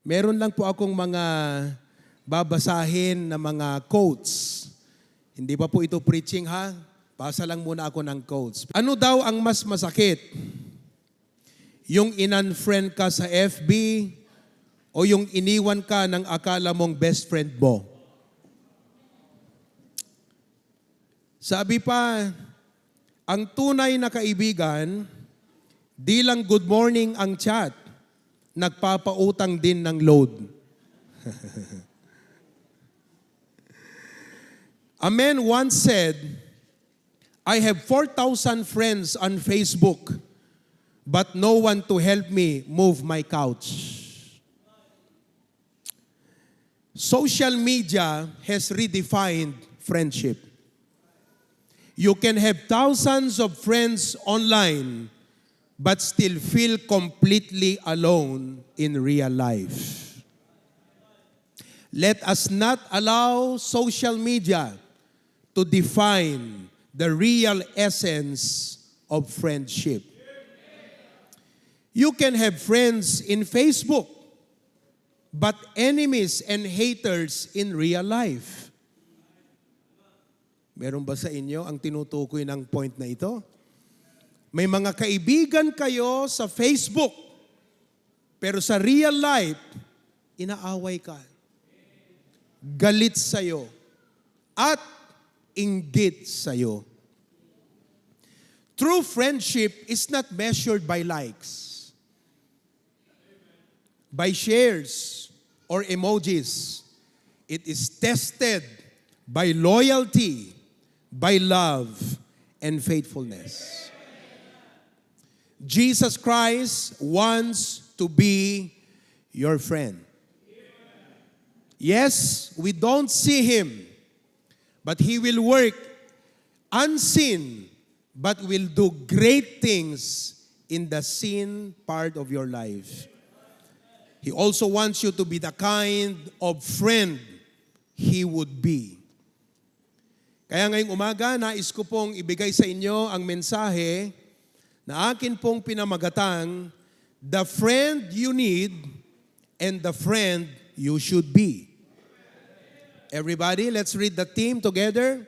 Meron lang po akong mga babasahin na mga quotes. Hindi pa po ito preaching ha. Basa lang muna ako ng quotes. Ano daw ang mas masakit? Yung in-unfriend ka sa FB o yung iniwan ka ng akala mong best friend mo? Sabi pa, ang tunay na kaibigan, di lang good morning ang chat, nagpapautang din ng load. A man once said, I have 4,000 friends on Facebook, but no one to help me move my couch. Social media has redefined friendship. You can have thousands of friends online, but still feel completely alone in real life. Let us not allow social media to define the real essence of friendship. You can have friends in Facebook, but enemies and haters in real life. Meron ba sa inyo ang tinutukoy ng point na ito? May mga kaibigan kayo sa Facebook, pero sa real life, inaaway ka. Galit sa'yo. At inggit sa'yo. True friendship is not measured by likes, by shares, or emojis. It is tested by loyalty, by love, and faithfulness. Jesus Christ wants to be your friend. Yes, we don't see Him, but He will work unseen, but will do great things in the seen part of your life. He also wants you to be the kind of friend He would be. Kaya ngayong umaga, nais ko pong ibigay sa inyo ang mensahe na akin pong pinamagatang, the friend you need and the friend you should be. Everybody, let's read the theme together.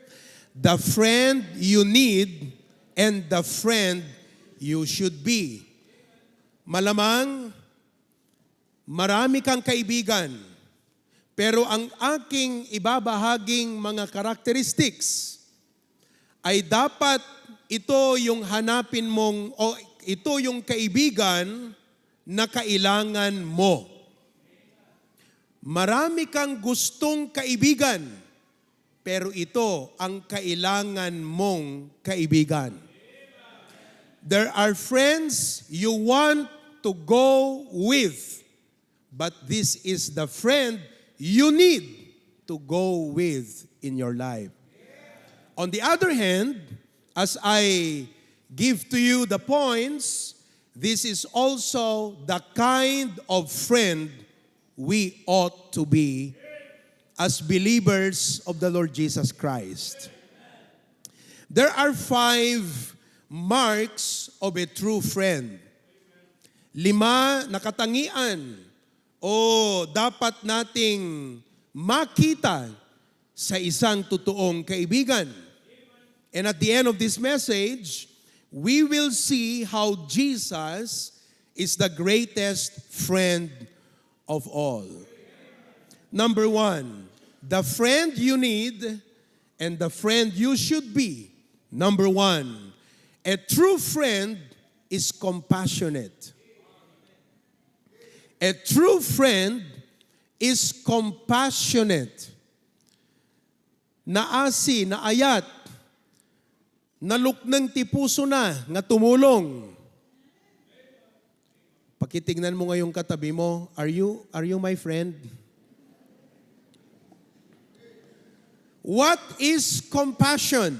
The friend you need and the friend you should be. Malamang, marami kang kaibigan, pero ang aking ibabahaging mga characteristics ay dapat ito yung hanapin mong, o ito yung kaibigan na kailangan mo. Marami kang gustong kaibigan, pero ito ang kailangan mong kaibigan. There are friends you want to go with, but this is the friend you need to go with in your life. On the other hand, as I give to you the points, this is also the kind of friend we ought to be as believers of the Lord Jesus Christ. There are 5 marks of a true friend. 5 na katangian o dapat nating makita sa isang totoong kaibigan. And at the end of this message, we will see how Jesus is the greatest friend of all. Number 1, the friend you need and the friend you should be. Number 1, a true friend is compassionate. A true friend is compassionate. Naasi, naayat, naluknang tipuso na, nga tumulong. Pakitingnan mo ngayong katabi mo, are you my friend? What is compassion?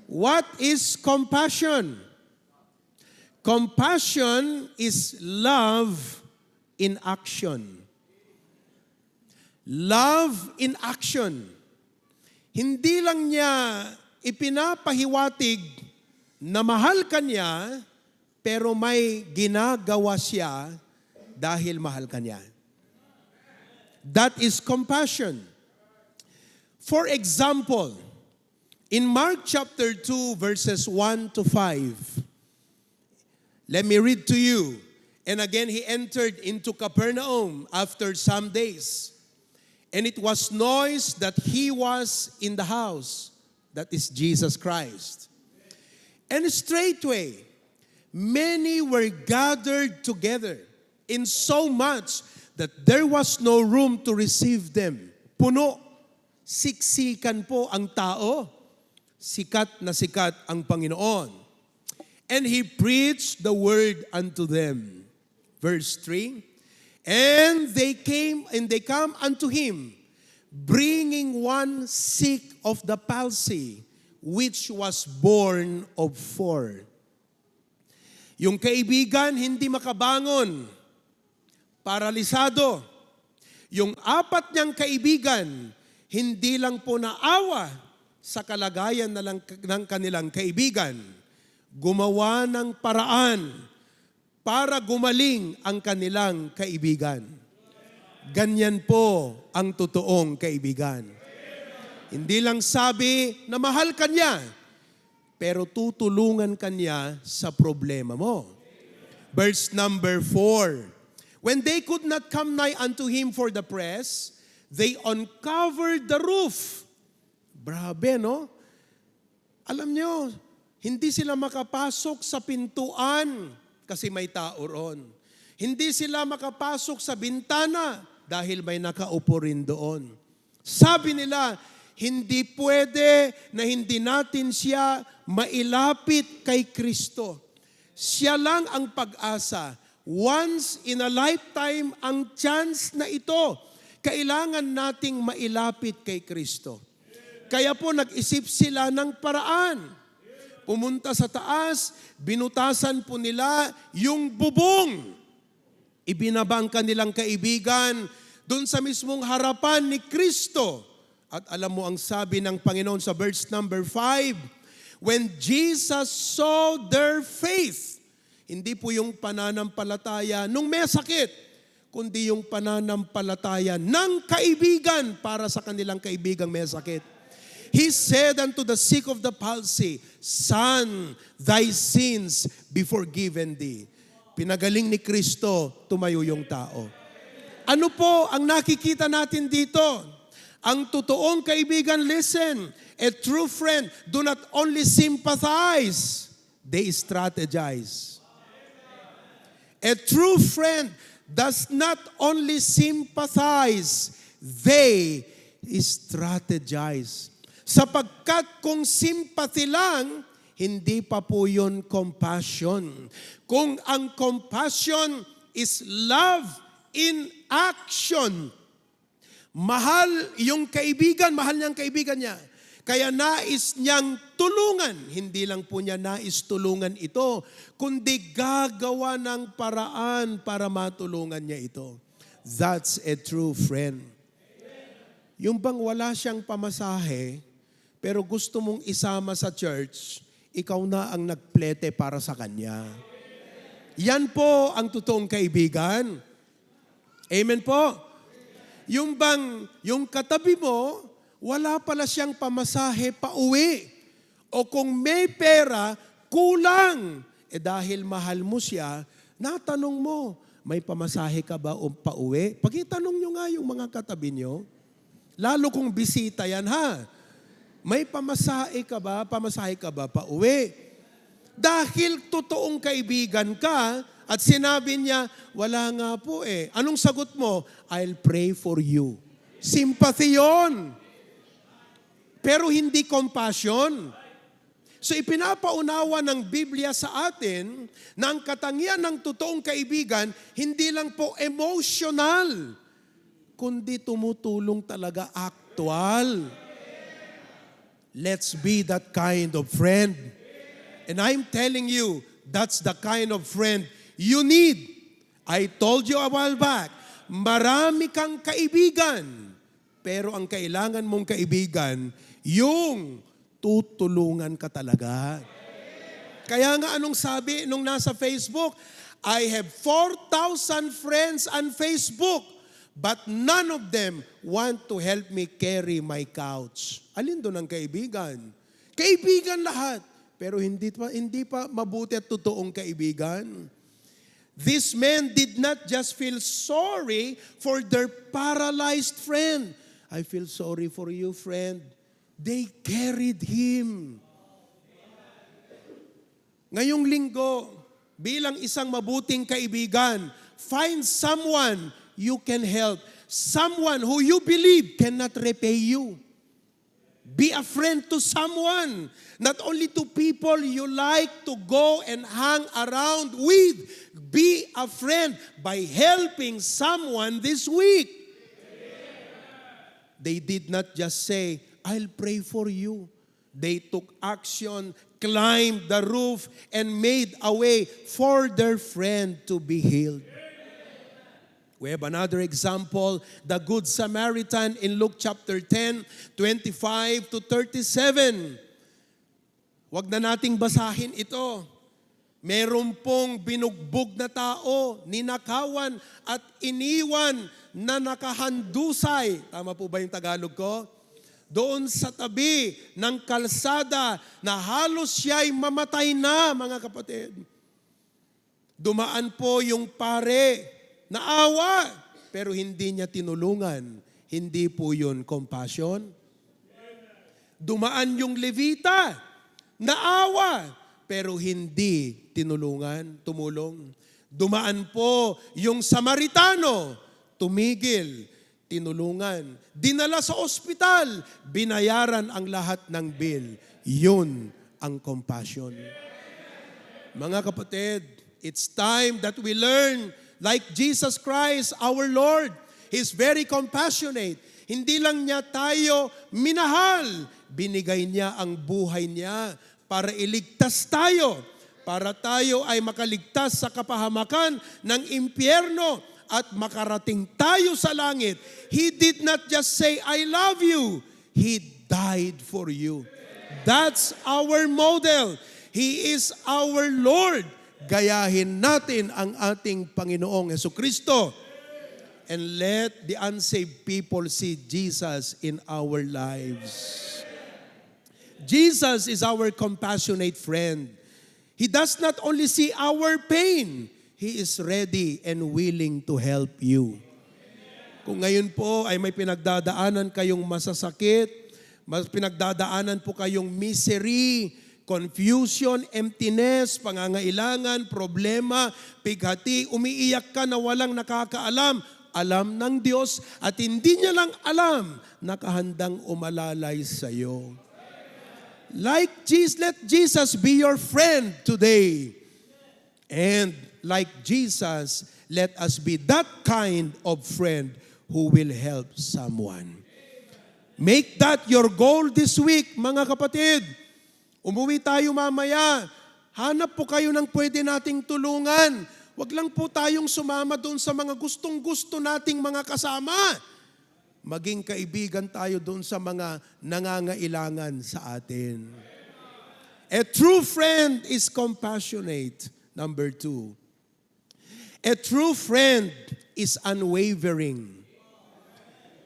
What is compassion? Compassion is love in action. Love in action. Hindi lang niya ipinapahiwatig na mahal ka niya, pero may ginagawa siya dahil mahal ka niya. That is compassion. For example, in Mark chapter 2, verses 1 to 5, let me read to you. And again, he entered into Capernaum after some days. And it was noised that he was in the house. That is Jesus Christ. And straightway, many were gathered together, in so much that there was no room to receive them. Puno, siksikan po ang tao. Sikat na sikat ang Panginoon. And he preached the word unto them. Verse 3, and they come unto him, bringing one sick of the palsy, which was born of 4. Yung kaibigan hindi makabangon, paralisado. Yung 4 niyang kaibigan, hindi lang po naawa sa kalagayan ng kanilang kaibigan. Gumawa ng paraan para gumaling ang kanilang kaibigan. Ganyan po ang totoong kaibigan. Hindi lang sabi na mahal ka niya, pero tutulungan ka niya sa problema mo. Verse number 4. When they could not come nigh unto him for the press, they uncovered the roof. Grabe, no? Alam nyo, hindi sila makapasok sa pintuan kasi may tao roon. Hindi sila makapasok sa bintana dahil may nakaupo rin doon. Sabi nila, hindi pwede na hindi natin siya mailapit kay Kristo. Siya lang ang pag-asa. Once in a lifetime ang chance na ito. Kailangan nating mailapit kay Kristo. Kaya po nag-isip sila ng paraan. Pumunta sa taas, binutasan po nila yung bubong. Ibinaba ang kanilang kaibigan doon sa mismong harapan ni Kristo. At alam mo ang sabi ng Panginoon sa verse number 5, when Jesus saw their faith, hindi po yung pananampalataya nung may sakit, kundi yung pananampalataya ng kaibigan para sa kanilang kaibigang may sakit. He said unto the sick of the palsy, Son, thy sins be forgiven thee. Pinagaling ni Kristo, tumayo yung tao. Ano po ang nakikita natin dito? Ang totoong kaibigan, listen, a true friend, do not only sympathize, they strategize. A true friend does not only sympathize, they strategize. Sapagkat kung sympathy lang, hindi pa po yun compassion. Kung ang compassion is love in action, mahal yung kaibigan, mahal niyang kaibigan niya. Kaya nais niyang tulungan. Hindi lang po niya nais tulungan ito, kundi gagawa ng paraan para matulungan niya ito. That's a true friend. Yung bang wala siyang pamasahe, pero gusto mong isama sa church, ikaw na ang nagplete para sa kanya. Yan po ang totoong kaibigan. Amen po? Yung bang, yung katabi mo, wala pala siyang pamasahe pa uwi. O kung may pera, kulang. Dahil mahal mo siya, natanong mo, may pamasahe ka ba o pa uwi? Pag-itanong nyo nga yung mga katabi nyo. Lalo kung bisita yan, ha? May pamasahe ka ba pa uwi? Dahil totoong kaibigan ka at sinabi niya, wala nga po eh. Anong sagot mo? I'll pray for you. Sympathy yun. Pero hindi compassion. So ipinapaunawa ng Biblia sa atin na ang katangian ng totoong kaibigan, hindi lang po emotional, kundi tumutulong talaga actual. Let's be that kind of friend. And I'm telling you, that's the kind of friend you need. I told you a while back, marami kang kaibigan. Pero ang kailangan mong kaibigan, yung tutulungan ka talaga. Kaya nga anong sabi nung nasa Facebook, I have 4,000 friends on Facebook, but none of them want to help me carry my couch. Alin doon ang kaibigan? Kaibigan lahat, pero hindi pa mabuti at totoong kaibigan. These men did not just feel sorry for their paralyzed friend. I feel sorry for you, friend. They carried him. Ngayong linggo, bilang isang mabuting kaibigan, find someone you can help. Someone who you believe cannot repay you. Be a friend to someone, not only to people you like to go and hang around with. Be a friend by helping someone this week. They did not just say, I'll pray for you. They took action, climbed the roof, and made a way for their friend to be healed. We have another example, the Good Samaritan in Luke chapter 10, 25 to 37. Huwag na nating basahin ito. Meron pong binugbog na tao, ninakawan at iniwan na nakahandusay. Tama po ba yung Tagalog ko? Doon sa tabi ng kalsada na halos siya'y mamatay na, mga kapatid. Dumaan po yung pare, naawa, pero hindi niya tinulungan. Hindi po yun compassion. Dumaan yung Levita, naawa, pero hindi tumulong. Dumaan po yung Samaritano, tumigil, tinulungan. Dinala sa ospital, binayaran ang lahat ng bill. Yun ang compassion. Mga kapatid, it's time that we learn like Jesus Christ, our Lord. He's very compassionate. Hindi lang niya tayo minahal. Binigay niya ang buhay niya para iligtas tayo. Para tayo ay makaligtas sa kapahamakan ng impyerno at makarating tayo sa langit. He did not just say, I love you. He died for you. That's our model. He is our Lord. Gayahin natin ang ating Panginoong Jesucristo. And let the unsaved people see Jesus in our lives. Jesus is our compassionate friend. He does not only see our pain, He is ready and willing to help you. Kung ngayon po ay may pinagdadaanan kayong masasakit, pinagdadaanan po kayong misery, confusion, emptiness, pangangailangan, problema, pighati, umiiyak ka na walang nakakaalam, alam ng Diyos at hindi niya lang alam, nakahandang umalalay sa iyo. Like Jesus, let Jesus be your friend today. And like Jesus, let us be that kind of friend who will help someone. Make that your goal this week, mga kapatid. Umuwi tayo mamaya. Hanap po kayo ng pwede nating tulungan. Huwag lang po tayong sumama doon sa mga gustong-gusto nating mga kasama. Maging kaibigan tayo doon sa mga nangangailangan sa atin. A true friend is compassionate. Number 2. A true friend is unwavering.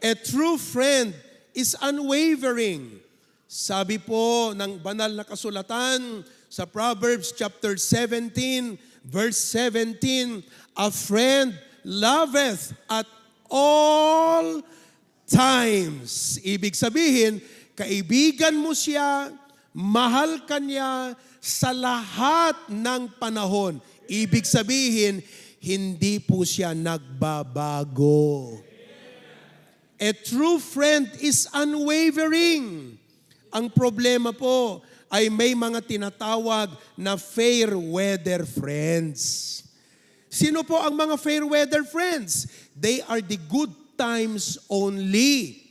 A true friend is unwavering. Sabi po ng banal na kasulatan sa Proverbs chapter 17, verse 17, a friend loveth at all times. Ibig sabihin, kaibigan mo siya, mahal ka niya sa lahat ng panahon. Ibig sabihin, hindi po siya nagbabago. A true friend is unwavering. Ang problema po ay may mga tinatawag na fair weather friends. Sino po ang mga fair weather friends? They are the good times only.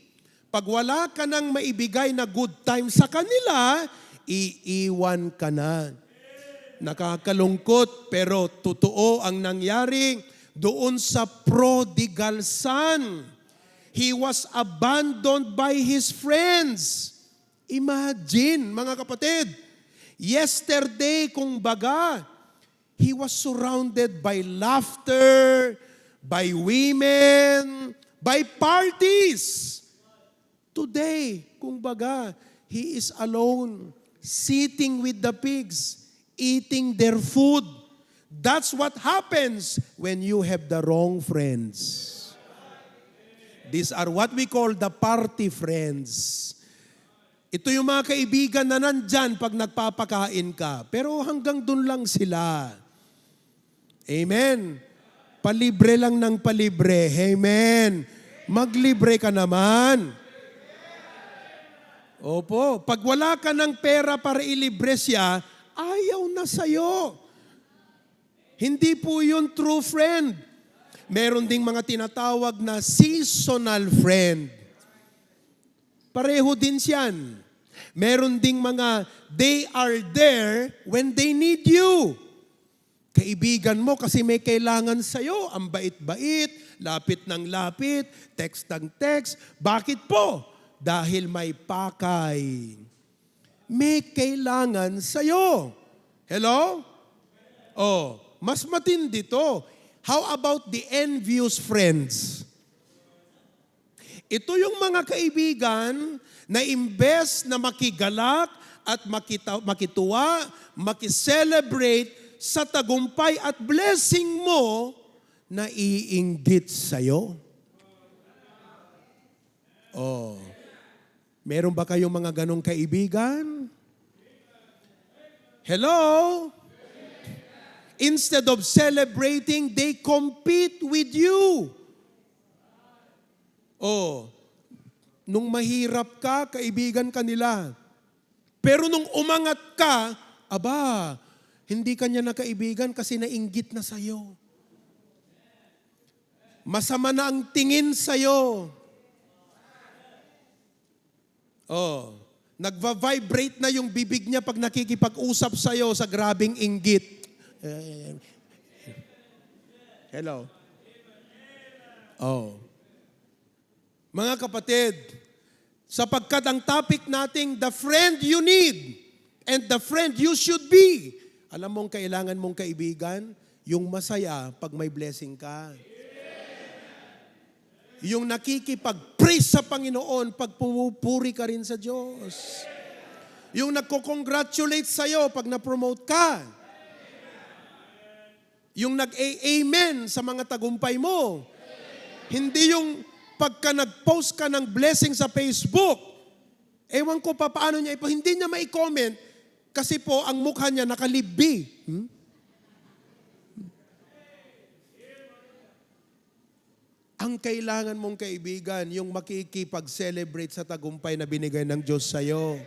Pag wala ka nang maibigay na good time sa kanila, iiwan ka na. Nakakalungkot pero totoo ang nangyari doon sa prodigal son. He was abandoned by his friends. Imagine, mga kapatid, yesterday kung baga, he was surrounded by laughter, by women, by parties. Today, kumbaga, he is alone, sitting with the pigs, eating their food. That's what happens when you have the wrong friends. These are what we call the party friends. Ito yung mga kaibigan na nandyan pag nagpapakain ka. Pero hanggang dun lang sila. Amen. Palibre lang ng palibre. Amen. Maglibre ka naman. Opo. Pag wala ka ng pera para ilibre siya, ayaw na sa'yo. Hindi po yun true friend. Meron ding mga tinatawag na seasonal friend. Pareho din siyan. Meron ding mga they are there when they need you. Kaibigan mo kasi may kailangan sa'yo. Ang bait-bait, lapit ng lapit, text ng text. Bakit po? Dahil may pakay. May kailangan sa'yo. Hello? Oh. Mas matindi to. How about the envious friends? Ito yung mga kaibigan na imbes na makigalak at makituwa, makiselebrate sa tagumpay at blessing mo, na iinggit sa'yo. Oh. Meron ba kayong mga ganong kaibigan? Hello? Instead of celebrating, they compete with you. Oh, nung mahirap ka, kaibigan ka nila. Pero nung umangat ka, aba, hindi ka niya na kaibigan kasi nainggit na sa'yo. Masama na ang tingin sa'yo. Oh, nagva-vibrate na yung bibig niya pag nakikipag-usap sa'yo sa grabing inggit. Hello. Oh. Mga kapatid, sapagkat ang topic nating the friend you need and the friend you should be. Alam mong kailangan mong kaibigan, yung masaya pag may blessing ka. Yung nakikipag-praise sa Panginoon pag pumupuri ka rin sa Diyos. Yung nagko-congratulate sa'yo pag na-promote ka. Yung nag-amen sa mga tagumpay mo. Hindi yung pagka nag-post ka ng blessing sa Facebook, ewan ko pa paano niya, hindi niya ma-comment kasi po ang mukha niya nakalibbi. Ang kailangan mong kaibigan, yung makikipag-celebrate sa tagumpay na binigay ng Diyos sa'yo.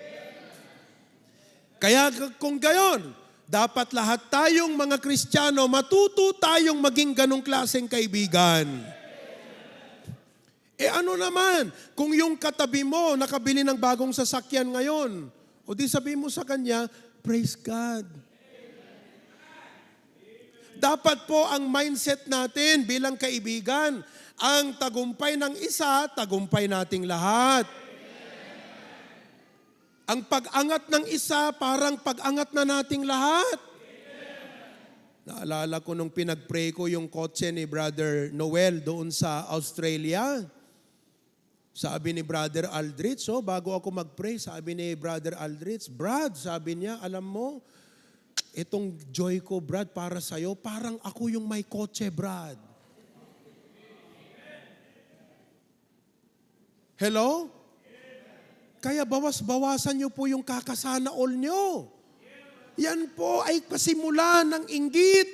Kaya kung gayon, dapat lahat tayong mga Kristiyano, matuto tayong maging ganong klaseng kaibigan. Ano naman, kung yung katabi mo nakabili ng bagong sasakyan ngayon, o di sabihin mo sa kanya, praise God. Dapat po ang mindset natin bilang kaibigan, ang tagumpay ng isa, tagumpay nating lahat. Ang pag-angat ng isa, parang pag-angat na nating lahat. Naalala ko nung pinag-pray ko yung kotse ni Brother Noel doon sa Australia. Sabi ni Brother Aldrich, bago ako mag-pray, sabi ni Brother Aldrich, Brad, sabi niya, alam mo, itong joy ko, Brad, para sa'yo, parang ako yung may kotse, Brad. Hello? Kaya bawas-bawasan niyo po yung kakasana all niyo. Yan po ay pasimula ng inggit.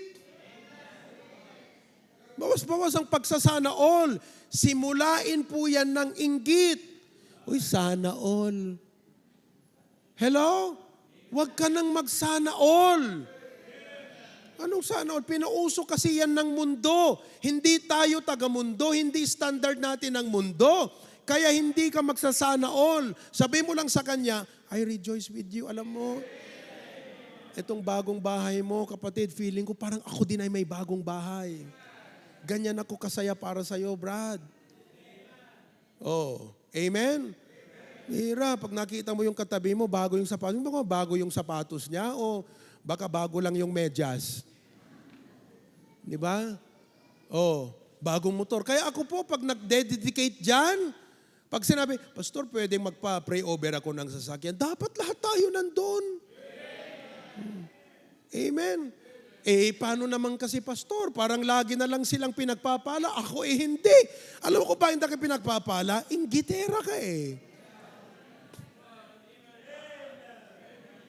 Bawas-bawas ang pagsasana all. Simulain po yan ng inggit. Uy, sana all. Hello? Huwag ka nang magsana all. Anong sana all? Pinauso kasi yan ng mundo. Hindi tayo taga-mundo, hindi standard natin ng mundo. Kaya hindi ka magsasana all. Sabi mo lang sa kanya, I rejoice with you. Alam mo, itong bagong bahay mo, kapatid, feeling ko parang ako din ay may bagong bahay. Ganyan ako kasaya para sa'yo, Brad. Oh, amen? Hira, pag nakita mo yung katabi mo, bago yung sapatos. Bago yung sapatos niya o baka bago lang yung medyas? Di ba? Oh, bagong motor. Kaya ako po, pag nag-dedicate dyan, pag sinabi, Pastor, pwedeng magpa-pray over ako ng sasakyan, dapat lahat tayo nandun. Amen. Eh, paano naman kasi, Pastor? Parang lagi na lang silang pinagpapala. Ako hindi. Alam ko ba hindi ka pinagpapala? Inggitera ka eh.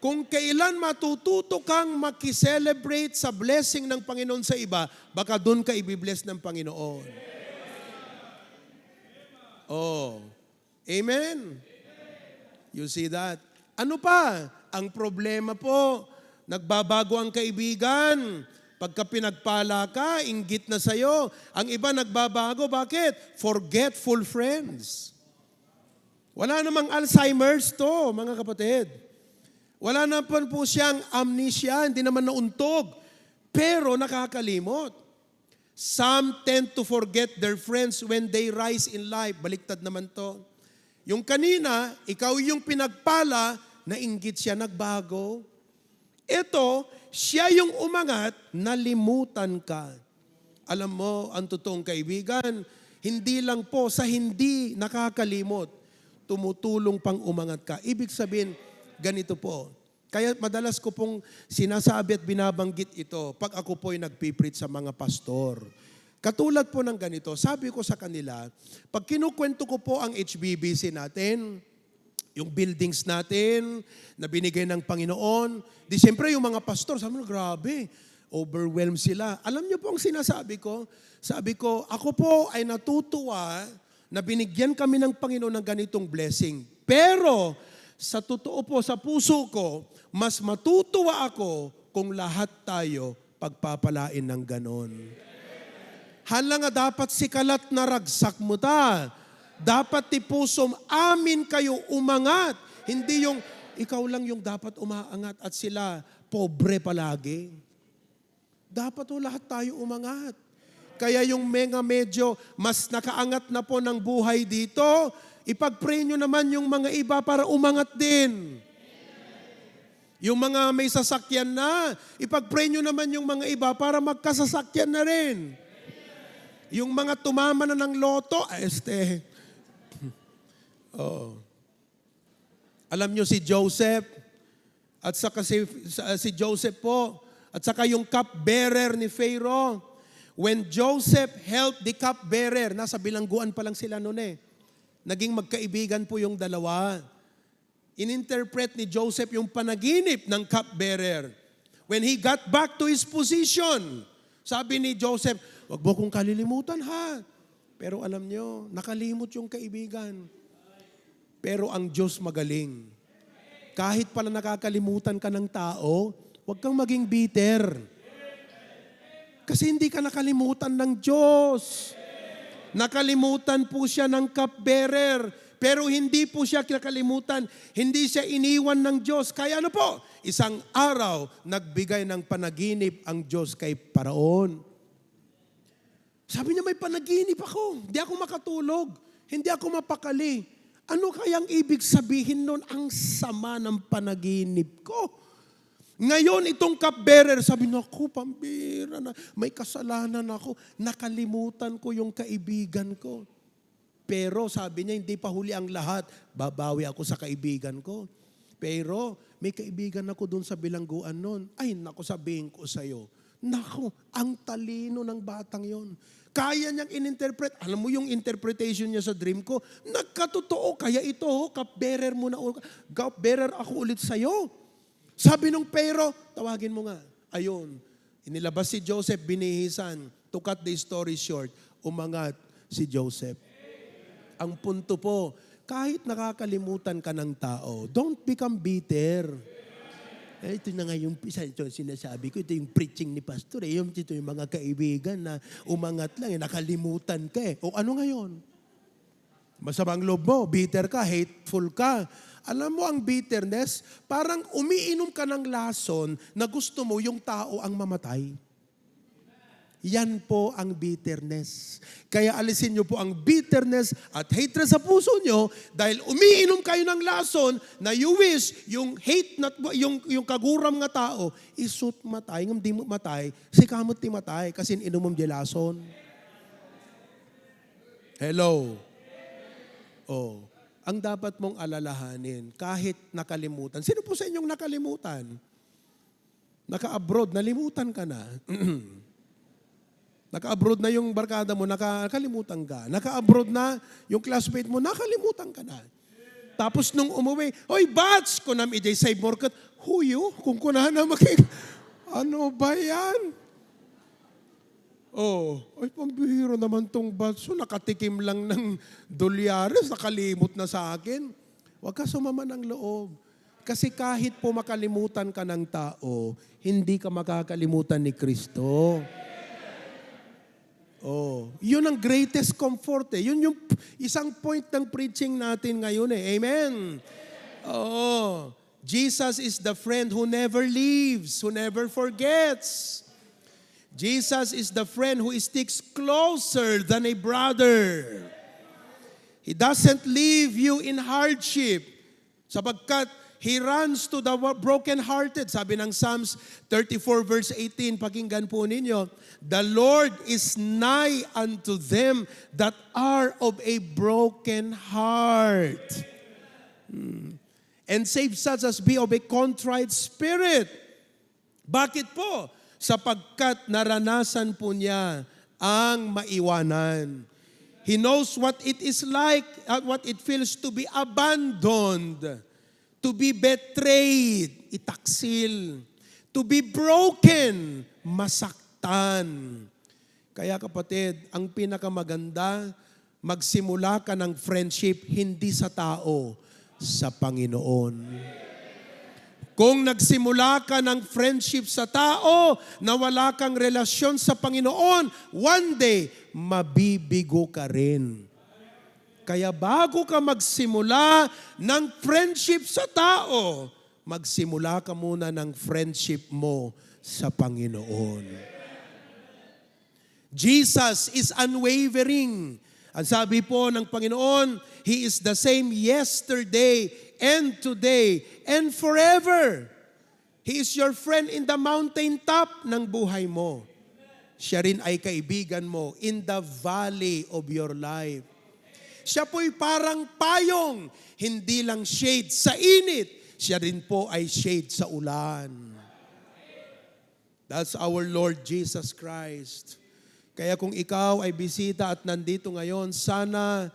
Kung kailan matututo kang makiselebrate sa blessing ng Panginoon sa iba, baka doon ka ibibless ng Panginoon. Oh. Amen? You see that? Ano pa? Ang problema po, nagbabago ang kaibigan. Pagka pinagpala ka, inggit na sa'yo. Ang iba nagbabago. Bakit? Forgetful friends. Wala namang Alzheimer's to, mga kapatid. Wala naman po siyang amnesia, hindi naman nauntog. Pero nakakalimot. Some tend to forget their friends when they rise in life. Baliktad naman to. Yung kanina, ikaw yung pinagpala, nainggit siya, nagbago. Ito, siya yung umangat, nalimutan ka. Alam mo, ang totoong kaibigan, hindi lang po sa hindi nakakalimot, tumutulong pang umangat ka. Ibig sabihin, ganito po. Kaya madalas ko pong sinasabi at binabanggit ito pag ako po'y nagpipreach sa mga pastor. Katulad po ng ganito, sabi ko sa kanila, pag kinukwento ko po ang HBBC natin, yung buildings natin na binigay ng Panginoon, di siyempre yung mga pastor, sabi mo, grabe, overwhelmed sila. Alam niyo po ang sinasabi ko? Sabi ko, ako po ay natutuwa na binigyan kami ng Panginoon ng ganitong blessing. Pero, sa totoo po, sa puso ko, mas matutuwa ako kung lahat tayo pagpapalain ng ganon. Hala nga dapat sikalat na ragsak mo ta. Dapat ti pusom, amin kayo umangat. Hindi yung, ikaw lang yung dapat umaangat at sila pobre palagi. Dapat o lahat tayo umangat. Kaya yung medyo mas nakaangat na po ng buhay dito, ipag-pray nyo naman yung mga iba para umangat din. Yung mga may sasakyan na, ipag-pray nyo naman yung mga iba para magkasasakyan na rin. Yung mga tumama na ng loto, Alam nyo si Joseph, at saka si Joseph po, at saka yung cupbearer ni Pharaoh. When Joseph helped the cupbearer, nasa bilangguan pa lang sila noon eh. Naging magkaibigan po yung dalawa. Ininterpret ni Joseph yung panaginip ng cupbearer. When he got back to his position, sabi ni Joseph, wag mo kong kalilimutan ha. Pero alam nyo, nakalimot yung kaibigan. Pero ang Diyos magaling. Kahit pala nakakalimutan ka ng tao, wag kang maging bitter. Kasi hindi ka nakalimutan ng Diyos. Nakalimutan po siya ng cupbearer, pero hindi po siya nakalimutan, hindi siya iniwan ng Diyos. Kaya ano po? Isang araw, nagbigay ng panaginip ang Diyos kay Paraon. Sabi niya, may panaginip ako. Hindi ako makatulog. Hindi ako mapakali. Ano kayang ibig sabihin nun? Ang sama ng panaginip ko. Ngayon, itong cupbearer, sabi niya, ako, pambira na, may kasalanan ako. Nakalimutan ko yung kaibigan ko. Pero sabi niya, hindi pa huli ang lahat. Babawi ako sa kaibigan ko. Pero may kaibigan ako doon sa bilangguan noon. Ay, naku, sabihin ko sa'yo. Naku, ang talino ng batang yon. Kaya niyang ininterpret. Alam mo yung interpretation niya sa dream ko? Nagkatotoo. Kaya ito, cupbearer mo na. Cupbearer ako ulit sa'yo. Sabi nung Pero, tawagin mo nga. Ayun, inilabas si Joseph, binihisan. To cut the story short, umangat si Joseph. Ang punto po, kahit nakakalimutan ka ng tao, don't become bitter. Ito na nga yung ito sinasabi ko, ito yung preaching ni Pastor. Ito yung mga kaibigan na umangat lang, nakalimutan ka eh. O ano ngayon? Masamang loob mo, bitter ka, hateful ka. Alam mo ang bitterness, parang umiinom ka ng lason na gusto mo yung tao ang mamatay. Yan po ang bitterness. Kaya alisin niyo po ang bitterness at hatred sa puso niyo dahil umiinom kayo ng lason na you wish yung hate, yung kaguram nga tao, isut matay, ngam di mo matay, si kamot ti matay, kasi inumom di lason. Hello? Oh, ang dapat mong alalahanin, kahit nakalimutan. Sino po sa inyong nakalimutan? Naka-abroad, nalimutan ka na. Naka-abroad na yung barkada mo, nakalimutan ka. Naka-abroad na yung classmate mo, nakalimutan ka na. Tapos nung umuwi, oy, batch ko nam ijay say morkat, huyo, kung kunahan na ano ba yan? Oh, ay pambihiro naman tong batch. So, nakatikim lang ng dolyares, nakalimot na sa akin. Huwag ka sumama ng loob. Kasi kahit po makalimutan ka ng tao, hindi ka makakalimutan ni Kristo. Oh, yun ang greatest comfort eh. Yun yung isang point ng preaching natin ngayon eh. Amen. Oh, Jesus is the friend who never leaves, who never forgets. Jesus is the friend who sticks closer than a brother. He doesn't leave you in hardship. Sapagkat He runs to the brokenhearted. Sabi ng Psalms 34 verse 18, pakinggan po ninyo, the Lord is nigh unto them that are of a broken heart. And save such as be of a contrite spirit. Bakit po? Sapagkat naranasan po niya ang maiwanan. He knows what it is like, what it feels to be abandoned, to be betrayed, itaksil, to be broken, masaktan. Kaya kapatid, ang pinakamaganda, magsimula ka ng friendship hindi sa tao, sa Panginoon. Kung nagsimula ka ng friendship sa tao na wala kang relasyon sa Panginoon, one day, mabibigo ka rin. Kaya bago ka magsimula ng friendship sa tao, magsimula ka muna ng friendship mo sa Panginoon. Jesus is unwavering. Ang sabi po ng Panginoon, He is the same yesterday and today and forever. He is your friend in the mountaintop ng buhay mo. Siya rin ay kaibigan mo in the valley of your life. Siya po'y parang payong, hindi lang shade sa init, siya rin po ay shade sa ulan. That's our Lord Jesus Christ. Kaya kung ikaw ay bisita at nandito ngayon, sana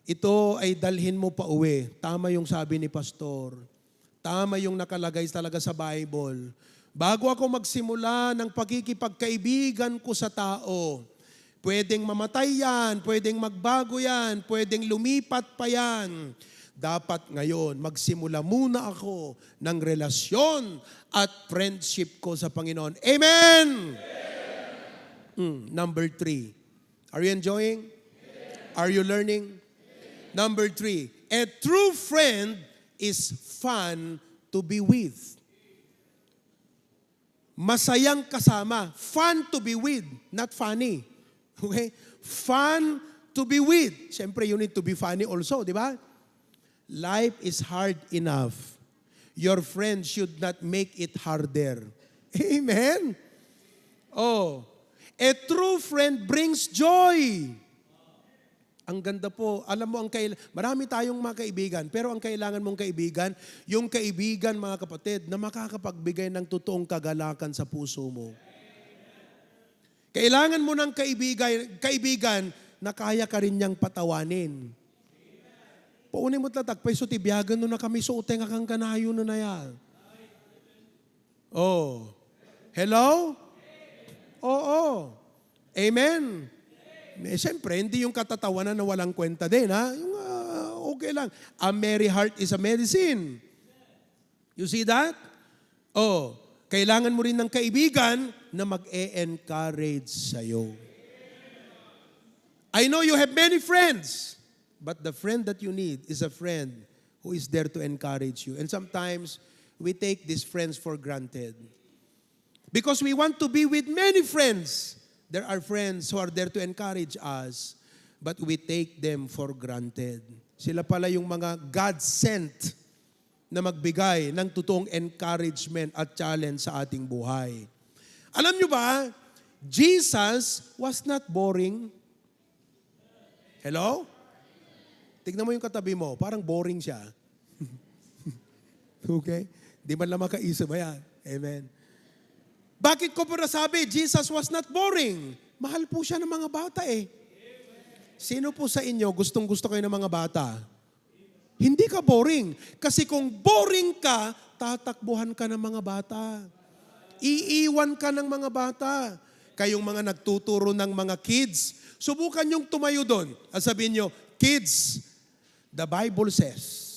ito ay dalhin mo pa uwi. Tama yung sabi ni Pastor. Tama yung nakalagay talaga sa Bible. Bago ako magsimula ng pagkikipagkaibigan ko sa tao, pwedeng mamatay yan, pwedeng magbago yan, pwedeng lumipat pa yan. Dapat ngayon, magsimula muna ako ng relasyon at friendship ko sa Panginoon. Amen! Number 3. Are you enjoying? Are you learning? Number 3. A true friend is fun to be with. Masayang kasama. Fun to be with, not funny. Okay? Fun to be with. Siyempre, you need to be funny also, di ba? Life is hard enough. Your friend should not make it harder. Amen? Oh. A true friend brings joy. Ang ganda po. Alam mo, marami tayong mga kaibigan, pero ang kailangan mong kaibigan, yung kaibigan, mga kapatid, na makakapagbigay ng totoong kagalakan sa puso mo. Kailangan mo ng kaibigan na kaya ka rin niyang patawanin. Paunin mo tatak, pay so tibiyagan no na kami so uteng akang kanayo no na yan. Oh. Hello? Oo. Amen. Siyempre, hindi yung katatawanan na walang kwenta din, ha? Yung okay lang. A merry heart is a medicine. You see that? Oh. Kailangan mo rin ng kaibigan na mag-e-encourage sa'yo. I know you have many friends, but the friend that you need is a friend who is there to encourage you. And sometimes, we take these friends for granted. Because we want to be with many friends. There are friends who are there to encourage us, but we take them for granted. Sila pala yung mga God-sent na magbigay ng totoong encouragement at challenge sa ating buhay. Alam nyo ba, Jesus was not boring. Hello? Tignan mo yung katabi mo, parang boring siya. Okay? Di man lang makaisip ba yan? Amen. Bakit ko po nasabi, Jesus was not boring? Mahal po siya ng mga bata eh. Sino po sa inyo gustong-gusto kayo ng mga bata? Hindi ka boring. Kasi kung boring ka, tatakbuhan ka ng mga bata. Iiwan ka ng mga bata. Kayong mga nagtuturo ng mga kids, subukan yung tumayo doon. At sabihin nyo, kids, the Bible says,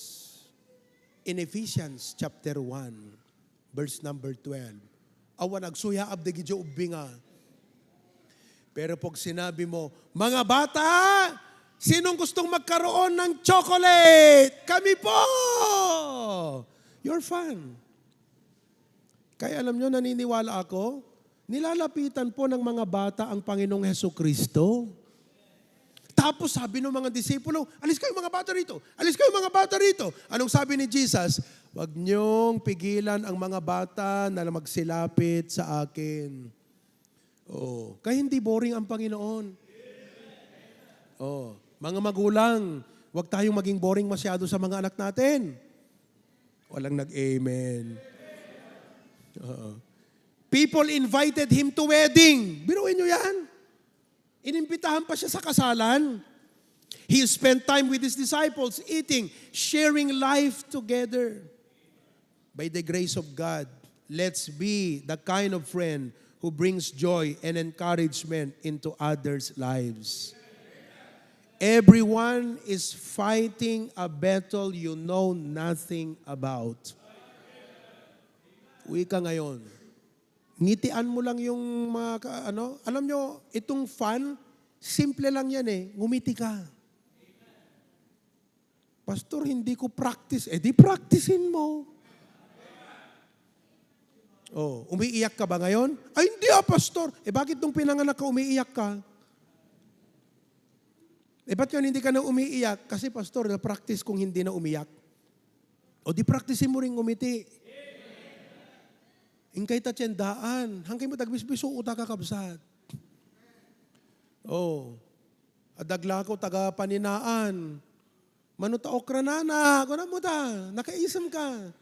in Ephesians chapter 1, verse number 12, awan nagsuya abdegi jo ubinga. Pero pag sinabi mo, mga bata, sinong gustong magkaroon ng chocolate? Kami po! You're fun. Kaya alam nyo, naniniwala ako, nilalapitan po ng mga bata ang Panginoong Hesukristo. Tapos sabi ng mga disipulo, alis kayo mga bata rito. Alis kayo mga bata rito. Anong sabi ni Jesus? Huwag niyong pigilan ang mga bata na magsilapit sa akin. Oh, kaya hindi boring ang Panginoon. Oh, mga magulang, huwag tayong maging boring masyado sa mga anak natin. Walang nag-amen. People invited him to wedding. Biruin nyo yan. Inimbitahan pa siya sa kasalan. He spent time with his disciples, eating, sharing life together. By the grace of God, let's be the kind of friend who brings joy and encouragement into others' lives. Everyone is fighting a battle you know nothing about. Uwi ka ngayon. Ngitian mo lang yung mga, alam nyo, itong fun, simple lang yan eh, ngumiti ka. Pastor, hindi ko practice. Eh di practicein mo. Oh, umiiyak ka ba ngayon? Ay hindi pastor. Eh bakit nung pinanganak ka umiiyak ka? Eh ba't yun hindi ka na umiiyak? Kasi pastor, na-practice kung hindi na umiyak. O di practicein mo rin ngumiti. Ingkay ta tiyendaan. Hangkay mo tagbisbiso uta kakabsat. Oh. Adagla ko taga paninaan. Manuta okra na. Kuna mo ta. Nakaisam ka.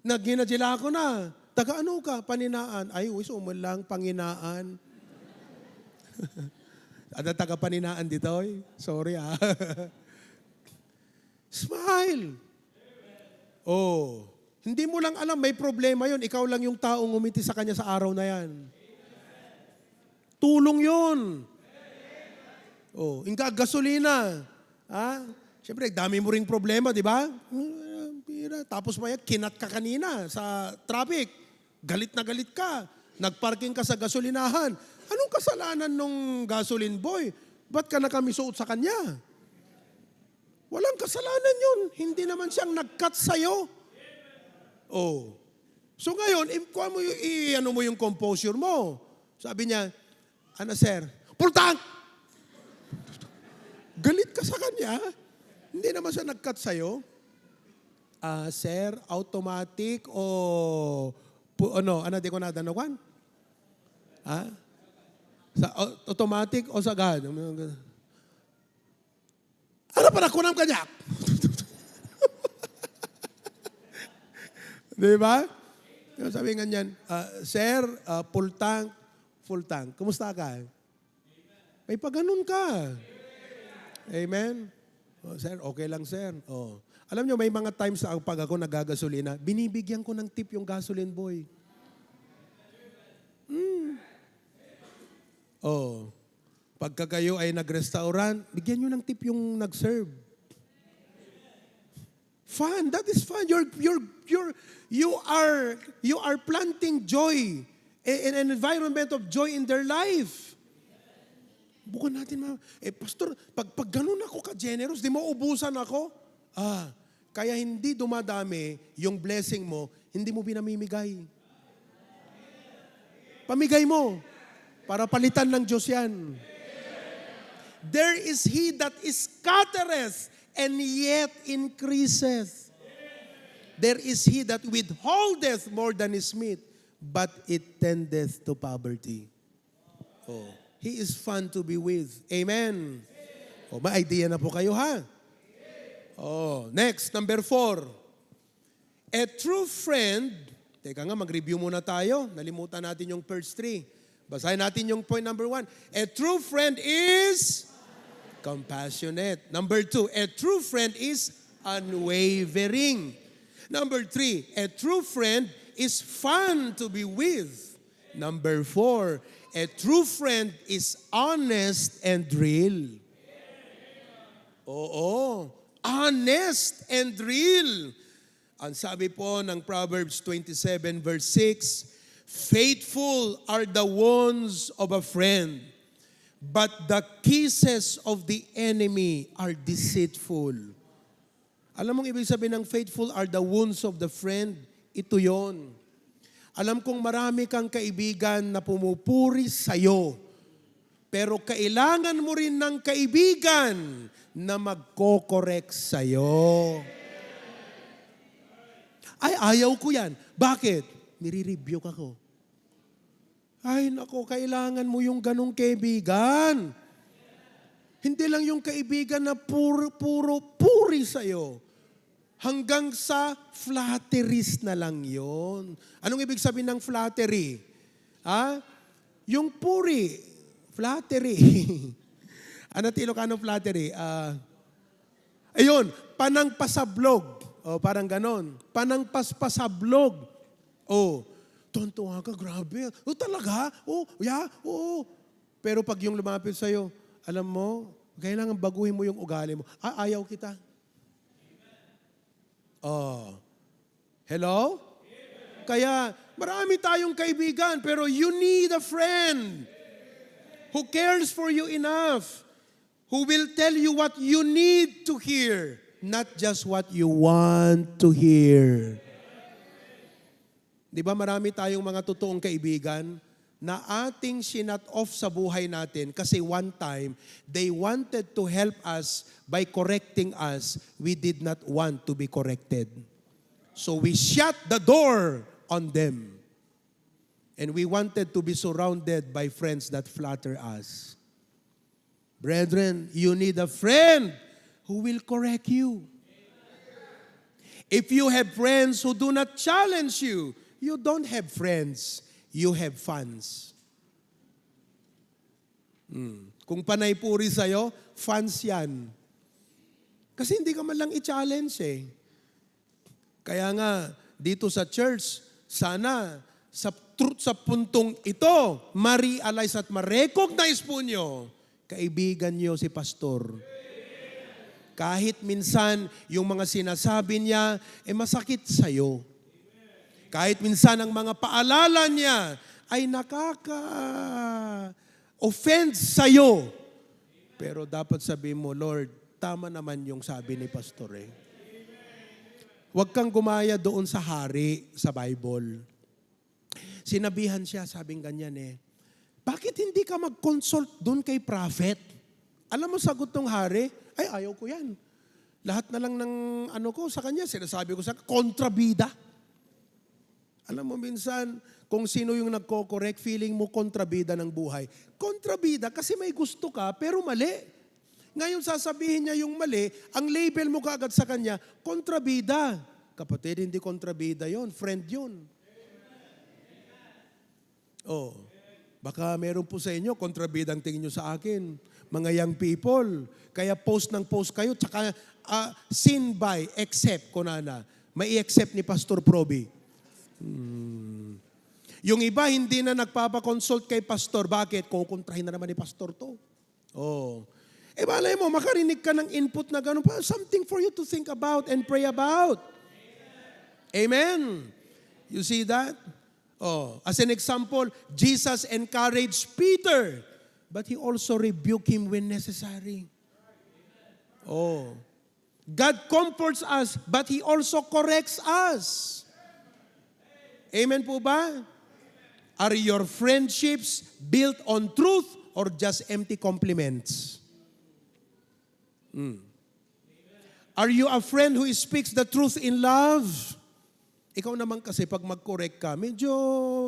Naginadjila ko na. Taga ano ka? Paninaan. Ay, wis umulang panginaan. Ada taga paninaan dito. Sorry Smile. Oh. Hindi mo lang alam, may problema yon. Ikaw lang yung taong umiti sa kanya sa araw na yan. Tulong yon. Oh, ingka gasolina. Siyempre, dami mo ring problema, di ba? Tapos maya, kinat ka kanina sa traffic. Galit na galit ka. Nagparking ka sa gasolinahan. Anong kasalanan nung gasoline boy? Ba't ka nakamisuot sa kanya? Walang kasalanan yun. Hindi naman siyang nag-cut sa'yo. Oh. So ngayon, ano mo yung composure mo. Sabi niya, sir? Pultang! Galit ka sa kanya. Hindi naman siya nag-cut sa'yo. Sir, automatic o di ko nadanawan? Automatic o sagad? Ano pa na kunam kanya? Di ba? Sabi nga niyan, sir, full tank. Kumusta ka? May pag-ganun ka. Amen? Oh, sir, okay lang, sir. Oh. Alam nyo, may mga times na pag ako nagagasolina, binibigyan ko ng tip yung gasoline boy. Oh. Pagka kayo ay nag-restaurant, bigyan nyo ng tip yung nag-serve. Fun. That is fun. You are planting joy in an environment of joy in their life. Bukan natin pastor, pag ganun ako ka-generous, di mo ubusan ako? Kaya hindi dumadami yung blessing mo, hindi mo binamimigay. Pamigay mo. Para palitan ng Diyos yan. There is he that scattereth and yet increaseth. There is he that withholdeth more than is meet, but it tendeth to poverty. Oh, he is fun to be with. Amen. Oh, may idea na po kayo, ha? Oh, next, number 4. A true friend, teka nga, mag-review muna tayo. Nalimutan natin yung first 3. Basahin natin yung point number 1. A true friend is compassionate. Number 2, a true friend is unwavering. Number 3, a true friend is fun to be with. Number 4, a true friend is honest and real. Oo, honest and real. Ang sabi po ng Proverbs 27 verse 6, faithful are the wounds of a friend, but the kisses of the enemy are deceitful. Alam mong ibig sabihin ng faithful are the wounds of the friend? Ito yon. Alam kong marami kang kaibigan na pumupuri sa'yo, pero kailangan mo rin ng kaibigan na magko-correct sa'yo. Ay, ayaw ko yan. Bakit? Nire-rebuke ako. Ay, nako, kailangan mo yung ganong kaibigan. Hindi lang yung kaibigan na puro puri sa'yo. Hanggang sa flatteries na lang yon. Anong ibig sabihin ng flattery? Yung puri, flattery. Ano Ilocano flattery? Ayun, panangpasablog. O, parang ganon. Panangpaspasablog. Oh, tonto ka, grabe. Oh, talaga? Oh, yeah, oo. Pero pag yung lumapit sa'yo, alam mo, kailangan baguhin mo yung ugali mo. Ayaw kita. Oh. Hello? Kaya, marami tayong kaibigan, pero you need a friend who cares for you enough, who will tell you what you need to hear, not just what you want to hear. Di ba marami tayong mga totoong kaibigan na ating sinat off sa buhay natin kasi one time, they wanted to help us by correcting us. We did not want to be corrected. So we shut the door on them. And we wanted to be surrounded by friends that flatter us. Brethren, you need a friend who will correct you. If you have friends who do not challenge you, you don't have friends, you have fans. Kung panay puri sa'yo, fans yan. Kasi hindi ka man lang i-challenge eh. Kaya nga, dito sa church, sana sa puntong ito, ma-realize at ma-recognize po nyo, kaibigan nyo si pastor. Kahit minsan, yung mga sinasabi niya, masakit sa'yo. Kahit minsan ang mga paalala niya ay nakaka-offend sa'yo. Pero dapat sabihin mo, Lord, tama naman yung sabi ni pastor eh. Huwag kang gumaya doon sa hari sa Bible. Sinabihan siya, sabing ganyan eh, bakit hindi ka mag-consult doon kay prophet? Alam mo, sagot ng hari, ay ayaw ko yan. Lahat na lang ng ko sa kanya, sinasabi ko sa kontrabida. Alam mo, minsan, kung sino yung nagko-correct, feeling mo kontrabida ng buhay. Kontrabida kasi may gusto ka, pero mali. Ngayon sasabihin niya yung mali, ang label mo kaagad sa kanya, kontrabida. Kapatid, hindi kontrabida yon, friend yon. Oh, baka meron po sa inyo, kontrabida ang tingin nyo sa akin. Mga young people, kaya post ng post kayo, tsaka sin by, accept, kunana. May i-accept ni Pastor Proby. Yung iba, hindi na nagpapakonsult kay pastor. Bakit? Kukontrahin na naman ni pastor to. Oh. Malay mo, makarinig ka ng input na gano'n. Something for you to think about and pray about. Amen. You see that? Oh. As an example, Jesus encouraged Peter, but He also rebuked him when necessary. Oh. God comforts us, but He also corrects us. Amen po ba? Are your friendships built on truth or just empty compliments? Are you a friend who speaks the truth in love? Ikaw naman kasi pag mag-correct ka, medyo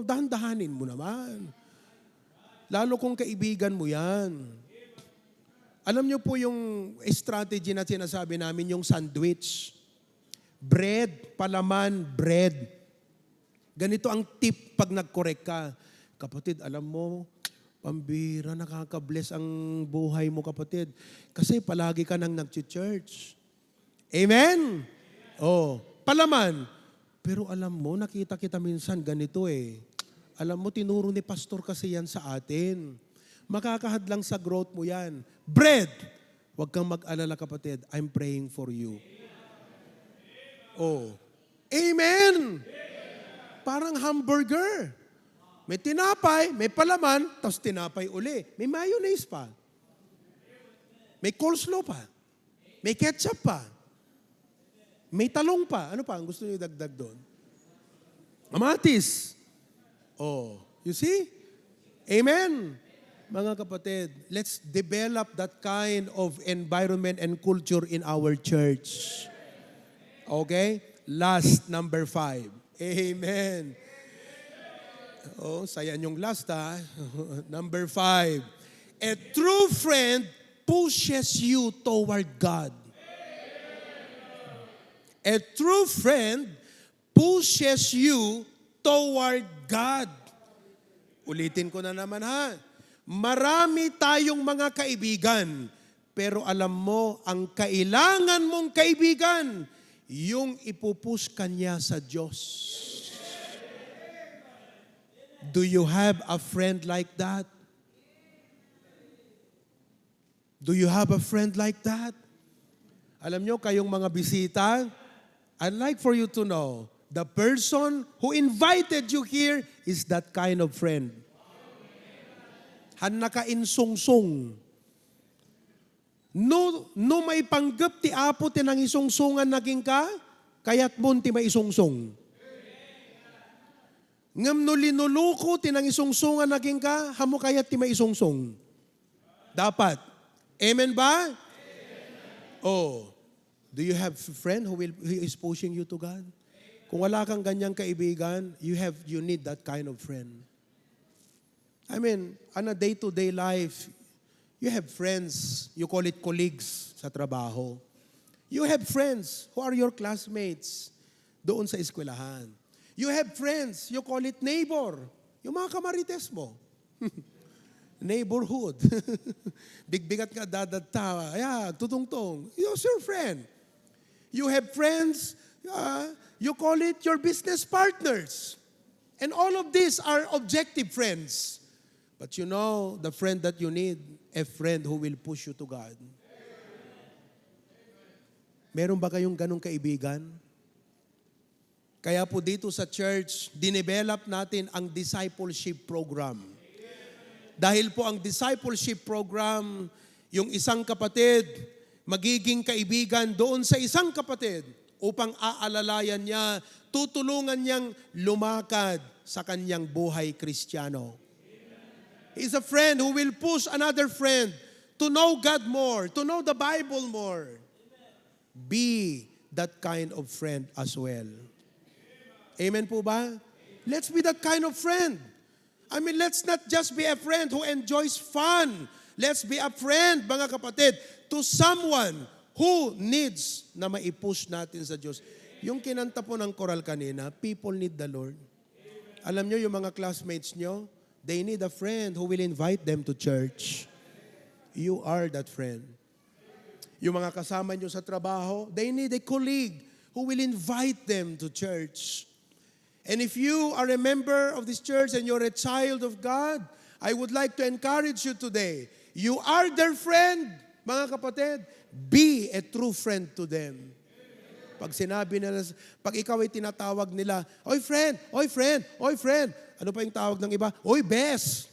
dahan-dahanin mo naman. Lalo kung kaibigan mo yan. Alam niyo po yung strategy na sinasabi namin, yung sandwich. Bread, palaman, bread. Ganito ang tip pag nag-correct ka. Kapatid, alam mo, pambira, nakaka-bless ang buhay mo, kapatid. Kasi palagi ka nang nag-church. Amen? Oh, palaman. Pero alam mo, nakita kita minsan ganito eh. Alam mo, tinuro ni pastor kasi yan sa atin. Makakahadlang sa growth mo yan. Bread! Huwag kang mag-alala, kapatid. I'm praying for you. Oh. Amen! Parang hamburger. May tinapay, may palaman, tapos tinapay uli. May mayonnaise pa. May coleslaw pa. May ketchup pa. May talong pa. Ano pa ang gusto niyo idagdag doon? Kamatis. Oh, you see? Amen. Mga kapatid, let's develop that kind of environment and culture in our church. Okay? Last, number 5. Amen. Oh, sayan yung last ha. Number 5. A true friend pushes you toward God. A true friend pushes you toward God. Ulitin ko na naman ha. Marami tayong mga kaibigan, pero alam mo, ang kailangan mong kaibigan, yung ipupush kanya sa Diyos. Do you have a friend like that? Do you have a friend like that? Alam nyo, kayong mga bisita, I'd like for you to know, the person who invited you here is that kind of friend. Han naka-insungsung. No may panggap ti apo ti nang isungsungan naging ka, kaya't mon ti may isungsung. Ngam no linuluko ti nang isungsungan naging ka, hamo kaya't ti may isungsung. Dapat. Amen ba? Amen. Oh. Do you have a friend who is pushing you to God? Kung wala kang ganyang kaibigan, you need that kind of friend. I mean, on a day-to-day life, you have friends, you call it colleagues sa trabaho. You have friends who are your classmates doon sa eskwelahan. You have friends, you call it neighbor. Yung mga kamarites mo. Neighborhood. Bigbigat ka dadadta. Yeah, tutungtong. You're your friend. You have friends, you call it your business partners. And all of these are objective friends. But you know, the friend that you need, a friend who will push you to God. Meron ba kayong ganong kaibigan? Kaya po dito sa church, dinevelop natin ang discipleship program. Dahil po ang discipleship program, yung isang kapatid, magiging kaibigan doon sa isang kapatid upang aalalayan niya, tutulungan niyang lumakad sa kanyang buhay Kristiyano. He's a friend who will push another friend to know God more, to know the Bible more. Be that kind of friend as well. Amen po ba? Let's be that kind of friend. I mean, let's not just be a friend who enjoys fun. Let's be a friend, mga kapatid, to someone who needs na maipush natin sa Diyos. Yung kinanta po ng choral kanina, people need the Lord. Alam nyo, yung mga classmates nyo, they need a friend who will invite them to church. You are that friend. Yung mga kasama nyo sa trabaho, they need a colleague who will invite them to church. And if you are a member of this church and you're a child of God, I would like to encourage you today. You are their friend, mga kapatid. Be a true friend to them. Pag sinabi nila, pag ikaw ay tinatawag nila, oy friend, oy friend, oy friend. Ano pa yung tawag ng iba? Oy bes.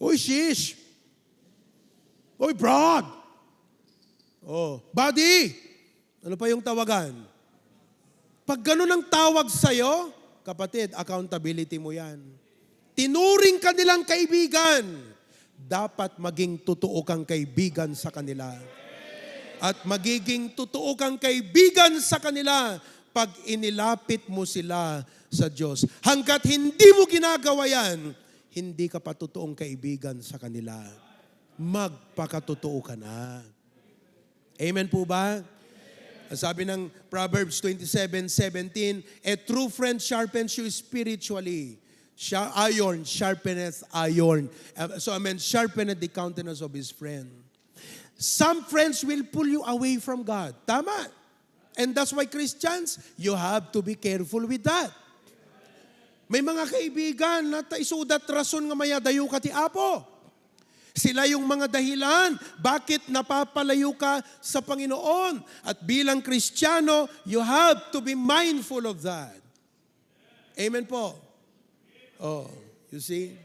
Oy shish. Oy broad. Oh, buddy. Ano pa yung tawagan? Pag ganun ang tawag sa'yo, kapatid, accountability mo yan. Tinuring ka nilang kaibigan, dapat maging totoo kang kaibigan sa kanila. At magiging totoo kang kaibigan sa kanila pag inilapit mo sila sa Diyos. Hanggat hindi mo ginagawa yan, hindi ka pa totoong kaibigan sa kanila. Magpakatotoo ka na. Amen po ba? Sabi ng Proverbs 27:17, a true friend sharpens you spiritually. Iron sharpeneth iron. Sharpeneth the countenance of his friend. Some friends will pull you away from God. Tama. And that's why Christians, you have to be careful with that. May mga kaibigan na isudat rason nga maya dayo ka ti Apo. Sila yung mga dahilan bakit napapalayo ka sa Panginoon. At bilang Kristiyano, you have to be mindful of that. Amen po. Oh, you see?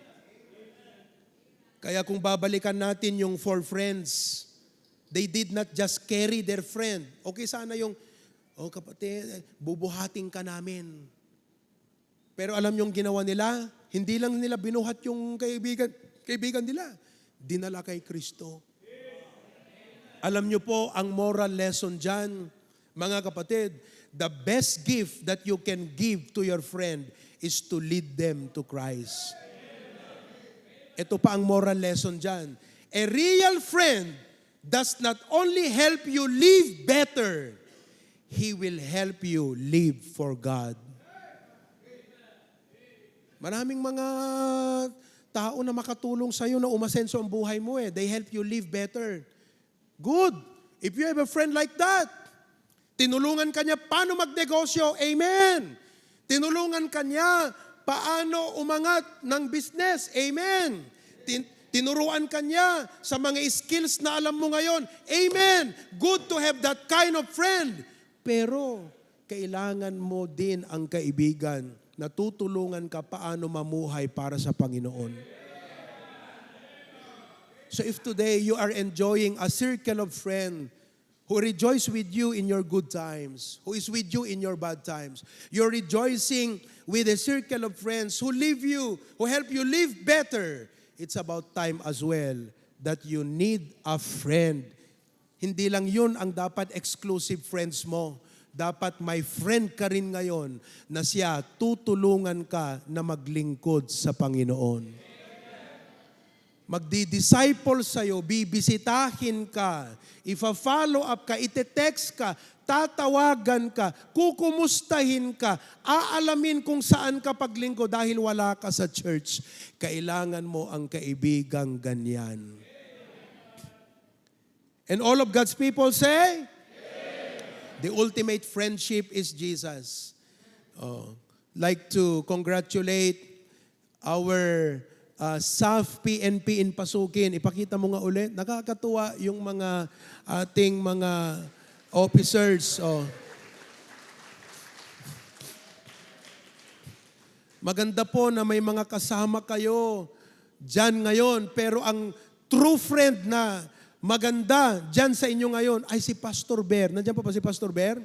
Kaya kung babalikan natin yung 4 friends, they did not just carry their friend. Okay sana yung, kapatid, bubuhatin ka namin. Pero alam yung ginawa nila, hindi lang nila binuhat yung kaibigan nila. Dinala kay Kristo. Alam nyo po, ang moral lesson dyan, mga kapatid, the best gift that you can give to your friend is to lead them to Christ. Ito pa ang moral lesson dyan. A real friend does not only help you live better, he will help you live for God. Maraming mga tao na makatulong sa'yo na umasenso ang buhay mo They help you live better. Good. If you have a friend like that, tinulungan ka niya paano magnegosyo. Amen. Tinulungan ka niya paano umangat ng business. Amen. Tinuruan ka niya sa mga skills na alam mo ngayon. Amen. Good to have that kind of friend. Pero, kailangan mo din ang kaibigan na tutulungan ka paano mamuhay para sa Panginoon. So if today you are enjoying a circle of friends who rejoice with you in your good times, who is with you in your bad times, you're rejoicing with a circle of friends who live you, who help you live better, it's about time as well that you need a friend. Hindi lang yun ang dapat exclusive friends mo. Dapat may friend ka rin ngayon na siya tutulungan ka na maglingkod sa Panginoon. Magdi-disciple sa'yo, bibisitahin ka, ifa-follow up ka, ite-text ka, tatawagan ka, kukumustahin ka, aalamin kung saan ka paglingkod dahil wala ka sa church. Kailangan mo ang kaibigang ganyan. And all of God's people say, the ultimate friendship is Jesus. Like to congratulate our SAF PNP in Pasukin. Ipakita mo nga ulit. Nakakatuwa yung mga ating mga officers. Maganda po na may mga kasama kayo dyan ngayon. Pero ang true friend na maganda dyan sa inyo ngayon ay si Pastor Bear. Nandiyan pa ba si Pastor Bear?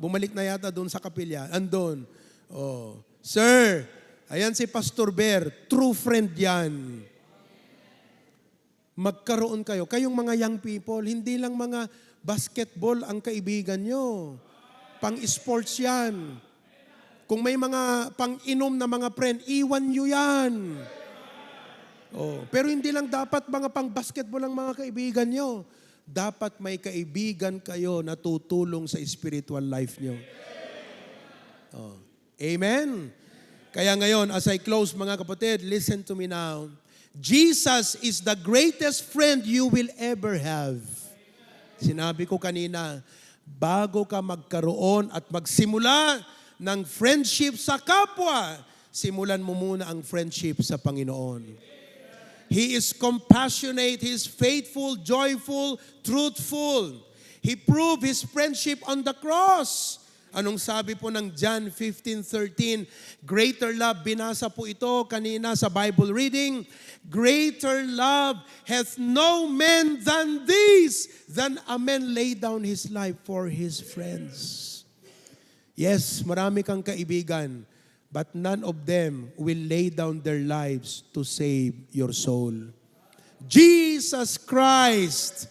Bumalik na yata doon sa kapilya. Andun. Sir, ayan si Pastor Bear. True friend yan. Magkaroon kayo. Kayong mga young people, hindi lang mga basketball ang kaibigan nyo. Pang-sports yan. Kung may mga pang-inom na mga friend, iwan nyo yan. Pero hindi lang dapat mga pang-basketball ang mga kaibigan nyo. Dapat may kaibigan kayo na tutulong sa spiritual life nyo. Amen? Kaya ngayon, as I close mga kapatid, listen to me now. Jesus is the greatest friend you will ever have. Sinabi ko kanina, bago ka magkaroon at magsimula ng friendship sa kapwa, simulan mo muna ang friendship sa Panginoon. He is compassionate, He is faithful, joyful, truthful. He proved His friendship on the cross. Anong sabi po ng John 15:13? Greater love, binasa po ito kanina sa Bible reading. Greater love hath no man than this, than a man lay down his life for his friends. Yes, marami kang kaibigan. but none of them will lay down their lives to save your soul. Jesus Christ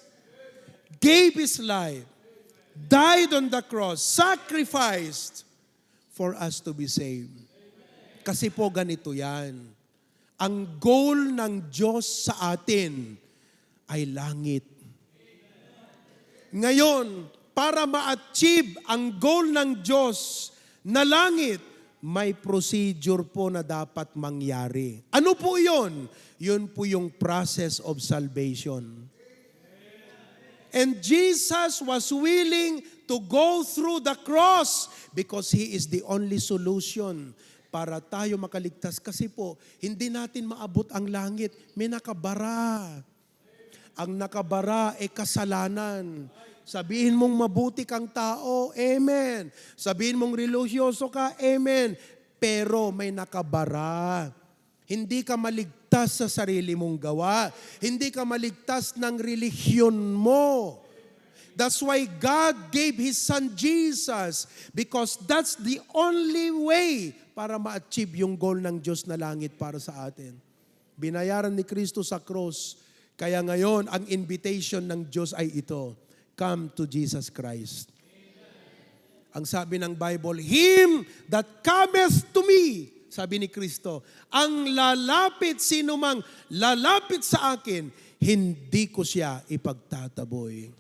gave His life, died on the cross, sacrificed for us to be saved. Kasi po ganito yan. Ang goal ng Diyos sa atin ay langit. Ngayon, para ma-achieve ang goal ng Diyos na langit, may procedure po na dapat mangyari. Ano po yun? Yun po yung process of salvation. And Jesus was willing to go through the cross because He is the only solution para tayo makaligtas. Kasi po, hindi natin maabot ang langit. May nakabara. Ang nakabara ay kasalanan. Sabihin mong mabuti kang tao, amen. Sabihin mong religyoso ka, amen. Pero may nakabara. Hindi ka maligtas sa sarili mong gawa. Hindi ka maligtas ng relihiyon mo. That's why God gave His Son Jesus, because that's the only way para ma-achieve yung goal ng Diyos na langit para sa atin. Binayaran ni Kristo sa cross. Kaya ngayon, ang invitation ng Diyos ay ito. Come to Jesus Christ. Ang sabi ng Bible, Him that cometh to me, sabi ni Kristo, ang lalapit, sino mang lalapit sa akin, hindi ko siya ipagtataboy.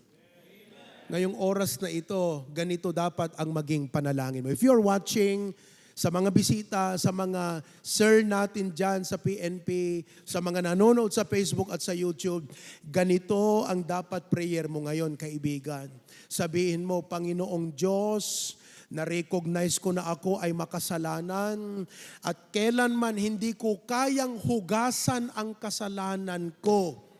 Ngayong oras na ito, ganito dapat ang maging panalangin mo. If you're watching, sa mga bisita, sa mga sir natin dyan sa PNP, sa mga nanonood sa Facebook at sa YouTube, ganito ang dapat prayer mo ngayon, kaibigan. Sabihin mo, Panginoong Diyos, na-recognize ko na ako ay makasalanan at kailanman hindi ko kayang hugasan ang kasalanan ko.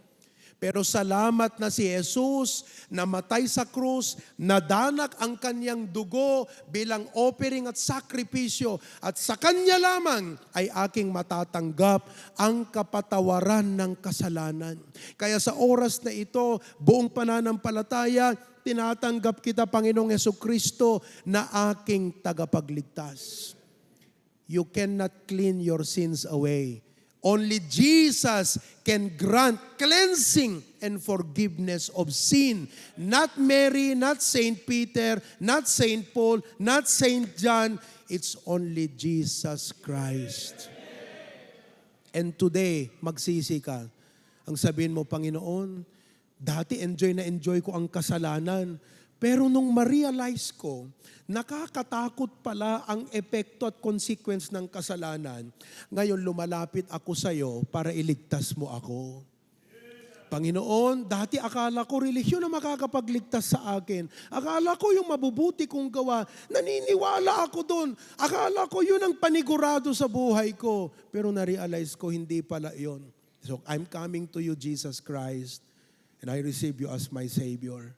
Pero salamat na si Jesus namatay sa krus, nadanak ang kanyang dugo bilang offering at sakripisyo at sa kanya lamang ay aking matatanggap ang kapatawaran ng kasalanan. Kaya sa oras na ito, buong pananampalataya, tinatanggap kita, Panginoong Jesucristo, na aking tagapagligtas. You cannot clean your sins away. Only Jesus can grant cleansing and forgiveness of sin. Not Mary, not Saint Peter, not Saint Paul, not Saint John. It's only Jesus Christ. And today, magsisi ka. Ang sabihin mo, Panginoon, dati enjoy ko ang kasalanan. Pero nung ma-realize ko, nakakatakot pala ang epekto at consequence ng kasalanan. Ngayon lumalapit ako sa iyo para iligtas mo ako. Panginoon, dati akala ko relihiyon na makakapagligtas sa akin. Akala ko yung mabubuti kong gawa. Naniniwala ako doon. Akala ko yun ang panigurado sa buhay ko. Pero na-realize ko, hindi pala yun. So I'm coming to you, Jesus Christ, and I receive you as my Savior.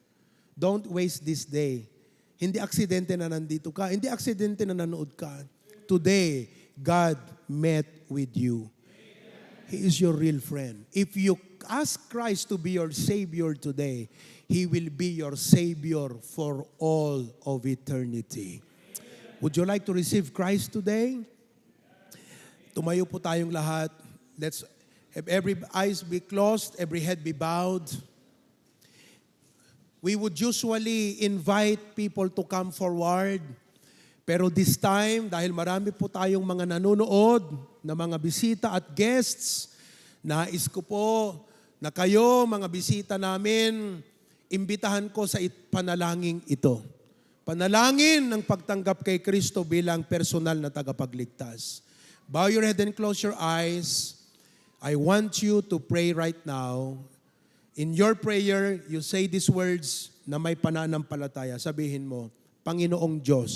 Don't waste this day. Hindi aksidente na nandito ka. Hindi aksidente na nanood ka. Today, God met with you. He is your real friend. If you ask Christ to be your Savior today, He will be your Savior for all of eternity. Would you like to receive Christ today? Tumayo po tayong lahat. Let's have every eyes be closed, every head be bowed. We would usually invite people to come forward. Pero this time, dahil marami po tayong mga nanonood, na mga bisita at guests, nais ko po na kayo, mga bisita namin, imbitahan ko sa panalangin ito. Panalangin ng pagtanggap kay Kristo bilang personal na tagapagligtas. Bow your head and close your eyes. I want you to pray right now. In your prayer, you say these words na may pananampalataya. Sabihin mo, Panginoong Diyos,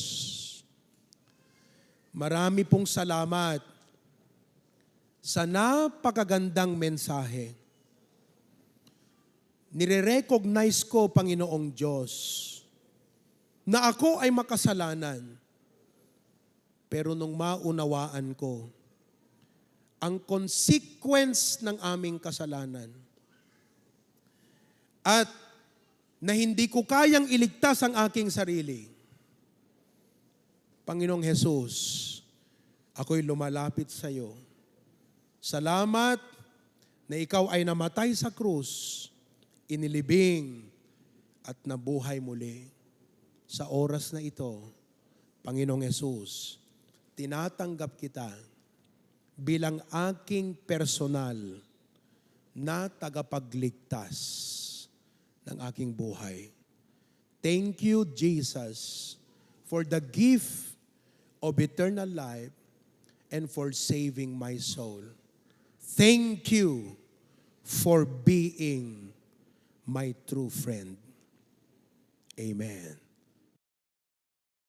marami pong salamat sa napakagandang mensahe. Nire-recognize ko, Panginoong Diyos, na ako ay makasalanan. Pero nung maunawaan ko, ang consequence ng aming kasalanan, at na hindi ko kayang iligtas ang aking sarili. Panginoong Jesus, ako'y lumalapit sa iyo. Salamat na ikaw ay namatay sa krus, inilibing at nabuhay muli. Sa oras na ito, Panginoong Hesus, tinatanggap kita bilang aking personal na tagapagligtas ng aking buhay. Thank you, Jesus, for the gift of eternal life and for saving my soul. Thank you for being my true friend. Amen.